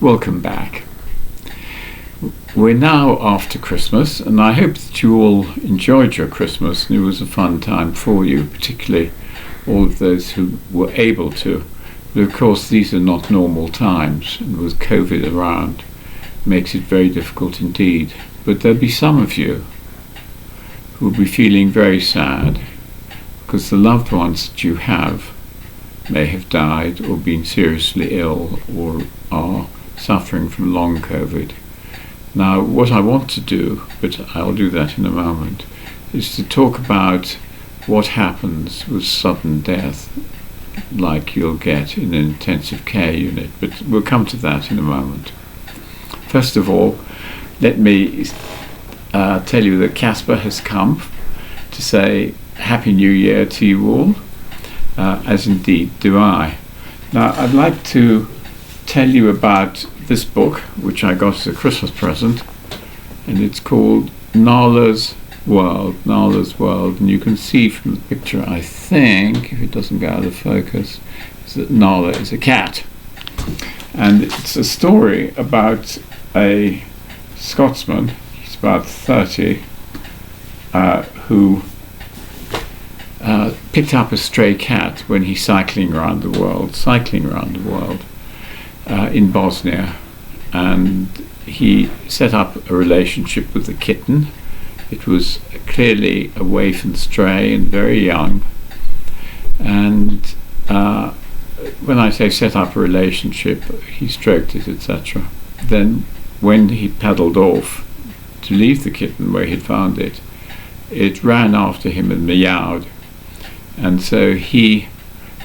Welcome back. We're now after Christmas, and I hope that you all enjoyed your Christmas and it was a fun time for you, particularly all of those who were able to. But of course, these are not normal times, and with COVID around, it makes it very difficult indeed. But there'll be some of you who will be feeling very sad because the loved ones that you have may have died or been seriously ill or are suffering from long COVID. Now, what I want to do, but I'll do that in a moment, is to talk about what happens with sudden death, like you'll get in an intensive care unit, but we'll come to that in a moment. First of all, let me tell you that Casper has come to say Happy New Year to you all, as indeed do I. Now, I'd like to tell you about this book, which I got as a Christmas present, and it's called Nala's World, and you can see from the picture, I think, if it doesn't go out of focus, is that Nala is a cat. And it's a story about a Scotsman, he's about 30, who picked up a stray cat when he's cycling around the world in Bosnia, and he set up a relationship with the kitten. It was clearly a waif and stray and very young, and when I say set up a relationship, he stroked it, etc. Then when he paddled off to leave the kitten where he'd found it, it ran after him and meowed, and so he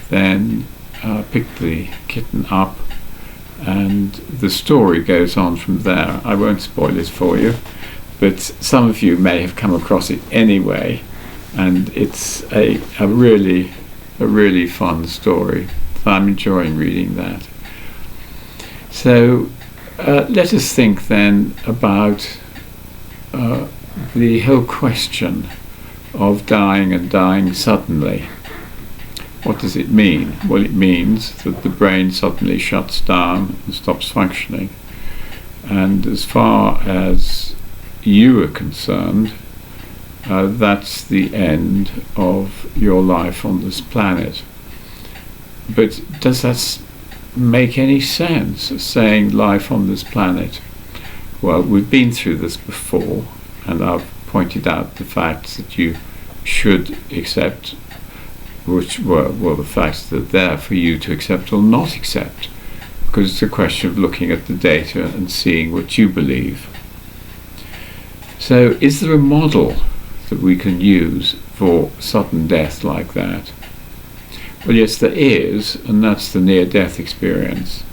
then picked the kitten up, and the story goes on from there. I won't spoil it for you, but some of you may have come across it anyway, and it's a really fun story. So I'm enjoying reading that. So let us think then about the whole question of dying and dying suddenly. What does it mean? Well, it means that the brain suddenly shuts down and stops functioning. And as far as you are concerned, that's the end of your life on this planet. But does that make any sense, saying life on this planet? Well, we've been through this before, and I've pointed out the facts that you should accept, which were the facts that are there for you to accept or not accept, because it's a question of looking at the data and seeing what you believe. So is there a model that we can use for sudden death like that? Well, yes, there is, and that's the near-death experience.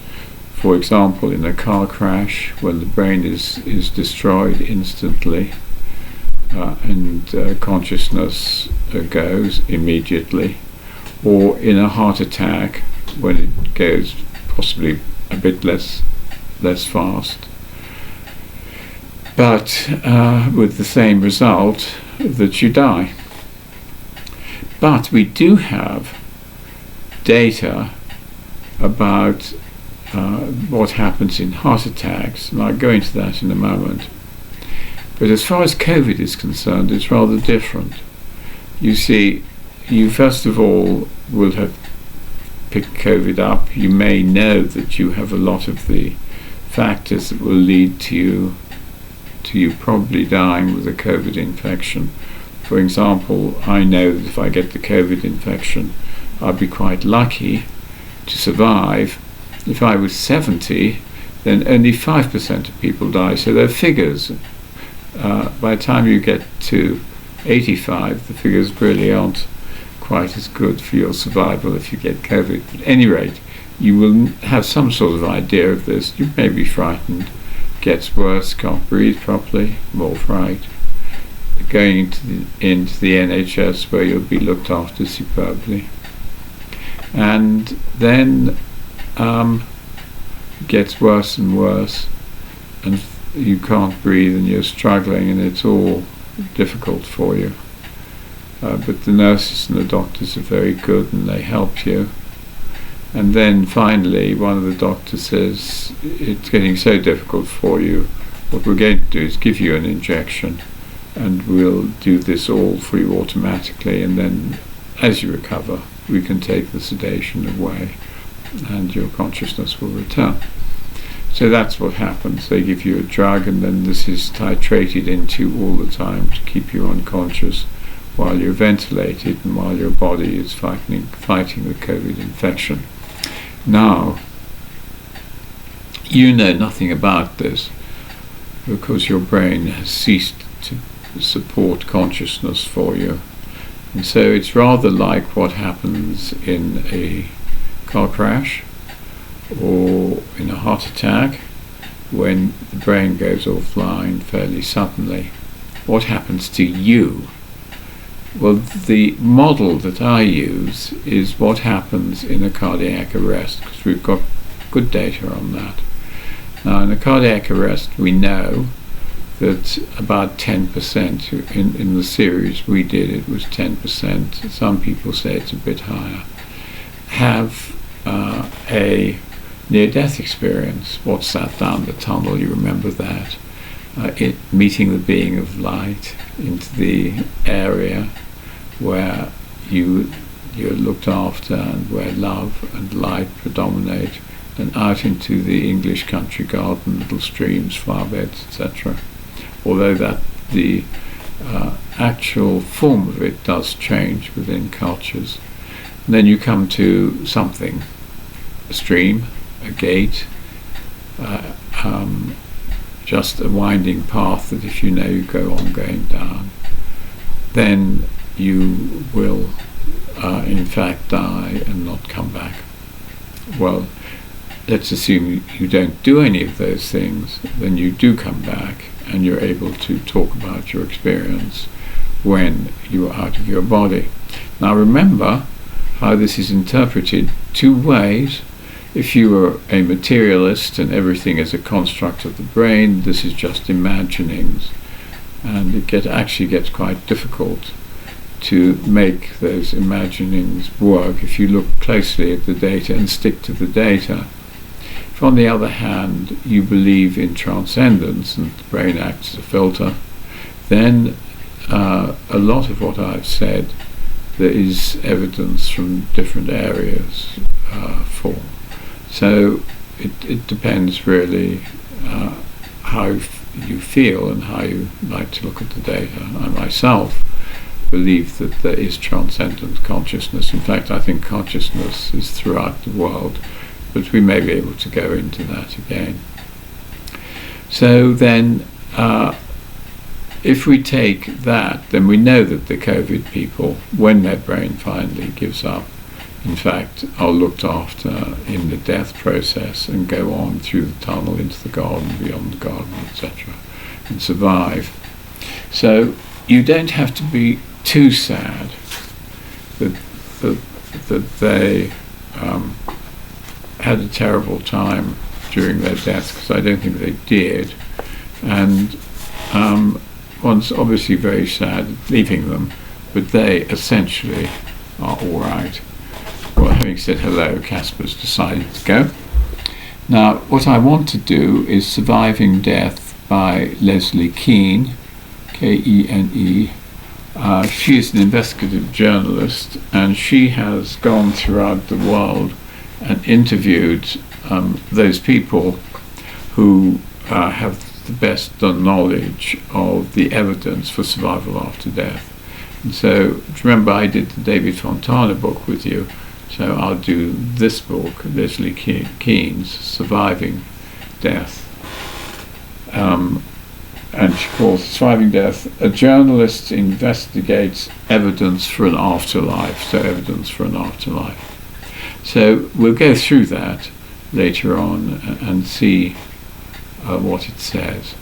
For example, in a car crash, when the brain is destroyed instantly, and consciousness goes immediately, or in a heart attack when it goes possibly a bit less fast, but with the same result that you die. But we do have data about what happens in heart attacks, and I'll go into that in a moment. But as far as COVID is concerned, it's rather different. You see, you first of all will have picked COVID up. You may know that you have a lot of the factors that will lead to you probably dying with a COVID infection. For example, I know that if I get the COVID infection, I'd be quite lucky to survive. If I was 70, then only 5% of people die. So there are figures. By the time you get to 85, the figures really aren't quite as good for your survival if you get COVID. But at any rate, you will have some sort of idea of this. You may be frightened, gets worse, can't breathe properly, more fright. Going into the NHS where you'll be looked after superbly. And then it gets worse and worse, and you can't breathe and you're struggling, and it's all difficult for you. But the nurses and the doctors are very good and they help you. And then finally one of the doctors says, it's getting so difficult for you, what we're going to do is give you an injection and we'll do this all for you automatically, and then as you recover we can take the sedation away and your consciousness will return. So that's what happens. They give you a drug and then this is titrated into all the time to keep you unconscious while you're ventilated and while your body is fighting the COVID infection. Now, you know nothing about this because your brain has ceased to support consciousness for you. And so it's rather like what happens in a car crash or in a heart attack when the brain goes offline fairly suddenly. What happens to you? Well, the model that I use is what happens in a cardiac arrest, because we've got good data on that. Now, in a cardiac arrest, we know that about 10%, in the series we did, it was 10%, some people say it's a bit higher, have a near-death experience. What's that down the tunnel? You remember that. Meeting the being of light into the area where you're looked after and where love and light predominate, and out into the English country garden, little streams, flower beds, etc. Although that the actual form of it does change within cultures. And then you come to something, a stream, a gate, just a winding path that if you know you go on going down, then you will in fact die and not come back. Well, let's assume you don't do any of those things, then you do come back and you're able to talk about your experience when you are out of your body. Now remember how this is interpreted two ways. If you are a materialist and everything is a construct of the brain, this is just imaginings, and it actually gets quite difficult to make those imaginings work if you look closely at the data and stick to the data. If on the other hand you believe in transcendence and the brain acts as a filter, then a lot of what I've said there is evidence from different areas for. So it depends really how you feel and how you like to look at the data. I myself believe that there is transcendent consciousness. In fact, I think consciousness is throughout the world, but we may be able to go into that again. So then, if we take that, then we know that the COVID people, when their brain finally gives up, in fact, are looked after in the death process and go on through the tunnel into the garden, beyond the garden, etc., and survive. So you don't have to be too sad that they had a terrible time during their deaths, because I don't think they did. And one's obviously very sad leaving them, but they essentially are all right. Well, having said hello, Casper's decided to go. Now, what I want to do is Surviving Death by Leslie Keene, Kene. She is an investigative journalist, and she has gone throughout the world and interviewed those people who have the best knowledge of the evidence for survival after death. And so, remember I did the David Fontana book with you, so I'll do this book, Leslie Keene's Surviving Death. And she calls Surviving Death, a journalist investigates evidence for an afterlife, so evidence for an afterlife. So we'll go through that later on and see what it says.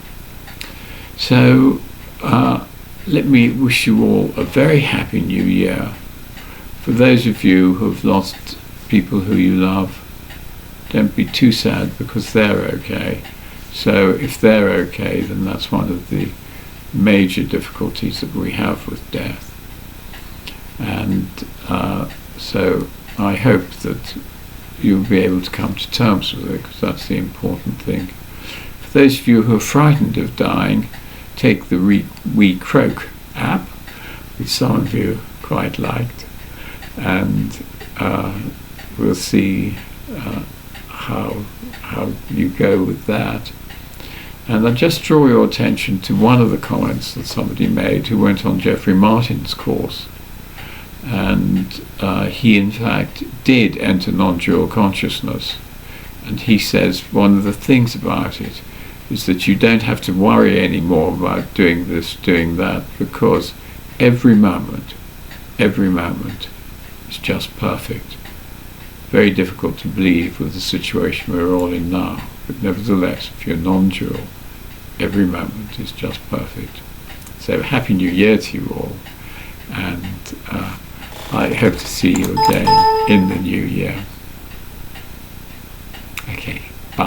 So let me wish you all a very happy new year. For those of you who have lost people who you love, don't be too sad because they're okay. So if they're okay, then that's one of the major difficulties that we have with death. And so I hope that you'll be able to come to terms with it, because that's the important thing. For those of you who are frightened of dying, take the We Croak app, which some of you quite liked, and we'll see how you go with that. And I just draw your attention to one of the comments that somebody made who went on Jeffrey Martin's course, and he in fact did enter non-dual consciousness, and he says one of the things about it is that you don't have to worry anymore about doing this, doing that, because every moment is just perfect. Very difficult to believe with the situation we're all in now, but nevertheless, if you're non-dual, every moment is just perfect. So Happy New Year to you all, and I hope to see you again in the new year.